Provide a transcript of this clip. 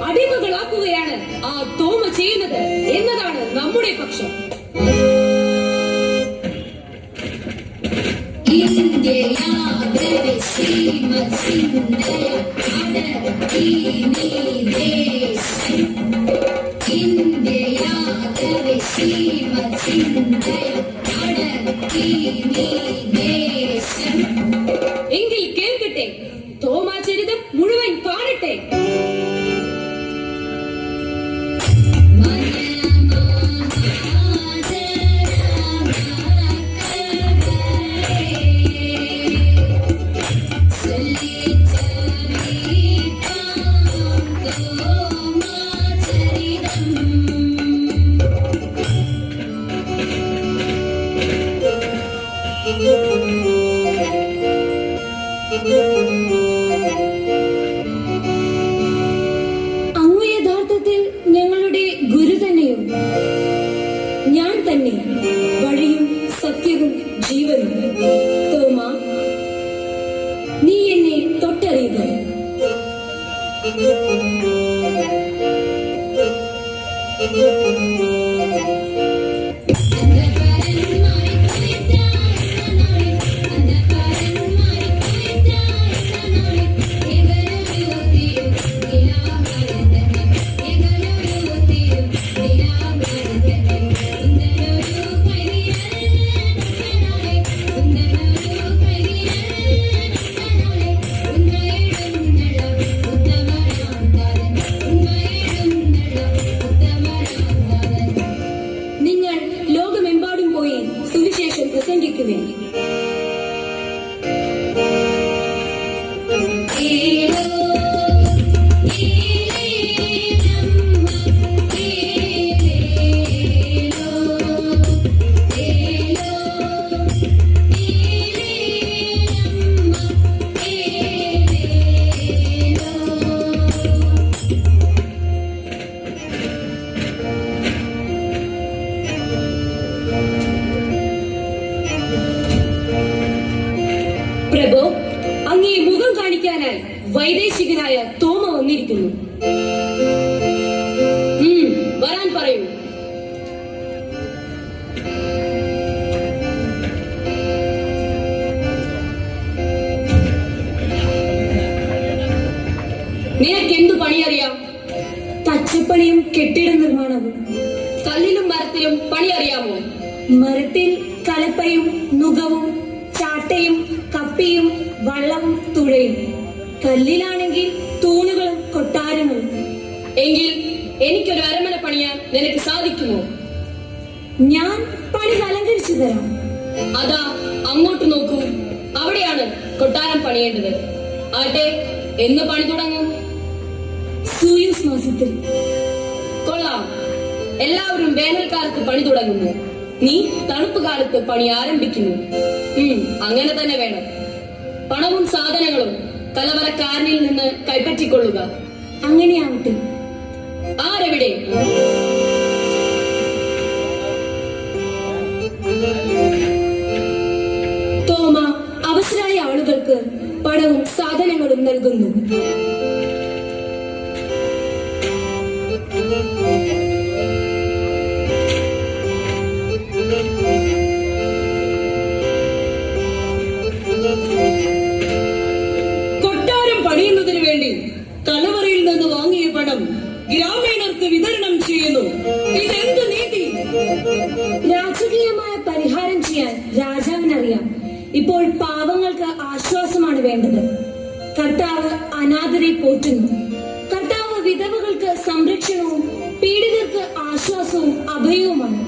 അടിമകളാക്കുകയാണ് ആ തോമ ചെയ്യുന്നത് എന്നതാണ് നമ്മുടെ പക്ഷം. എങ്കിൽ കേൾക്കട്ടെ, തോമാചരിതം മുഴുവൻ കാണട്ടെ. അങ്ങ് യഥാർത്ഥത്തിൽ ഞങ്ങളുടെ ഗുരു തന്നെയും ഞാൻ തന്നെ വഴിയും സത്യവും ജീവനും. തോമ, നീ എന്നെ തൊട്ടറിയുക. പ്രസംഗിക്കുവിൻ. പ്രഭു, അങ്ങേ മുഖം കാണിക്കാനായി വൈദേശികനായ തോമ വന്നിരിക്കുന്നു. വരാൻ പറയൂ. നിനക്ക് എന്തു പണിയറിയാം? തച്ചപ്പണിയും കെട്ടിട നിർമ്മാണവും. കല്ലിലും മരത്തിലും പണി അറിയാമോ? മരത്തിൽ കലപ്പയും നുകവും ചാട്ടയും കപ്പിയും വള്ളവും തുഴയും. കല്ലിലാണെങ്കിൽ തൂണുകളും കൊട്ടാരങ്ങളും. എങ്കിൽ എനിക്കൊരു അരമന പണിയാൻ നിനക്ക് സാധിക്കുമോ? ഞാൻ പണി അലങ്കരിച്ചു തരാം. അതാ അങ്ങോട്ട് നോക്കൂ, അവിടെയാണ് കൊട്ടാരം പണിയേണ്ടത്. ആട്ടെ, എന്ന് പണി തുടങ്ങും? സൂയൂസ് മാസത്തിൽ. കൊള്ളാം, എല്ലാവരും വേനൽക്കാലത്ത് പണി തുടങ്ങുന്നു. നീ തണുപ്പ് കാലത്ത് പണി ആരംഭിക്കുന്നു. അങ്ങനെ തന്നെ വേണം. പണവും സാധനങ്ങളും കലവറക്കാരനിൽ നിന്ന് കൈപ്പറ്റിക്കൊള്ളുക. അങ്ങനെയാവട്ടെ. ആരെവിടെ? തോമ അവസരായ ആളുകൾക്ക് പണവും സാധനങ്ങളും നൽകുന്നു. കൊട്ടാരം പണിയുന്നതിന് വേണ്ടി കലവറയിൽ നിന്ന് വാങ്ങിയ പണം ഗ്രാമീണർക്ക് വിതരണം ചെയ്യുന്നു. ഇതെന്ത് നീതി? രാജകീയമായ പരിഹാരം ചെയ്യാൻ രാജാവിനറിയാം. ഇപ്പോൾ പാവങ്ങൾക്ക് ആശ്വാസമാണ് വേണ്ടത്. കർത്താവ് അനാഥരെ പോറ്റുന്നു. കർത്താവ് വിധവകൾക്ക് സംരക്ഷണവും പീഡിതർക്ക് ആശ്വാസവും അഭയവുമാണ്.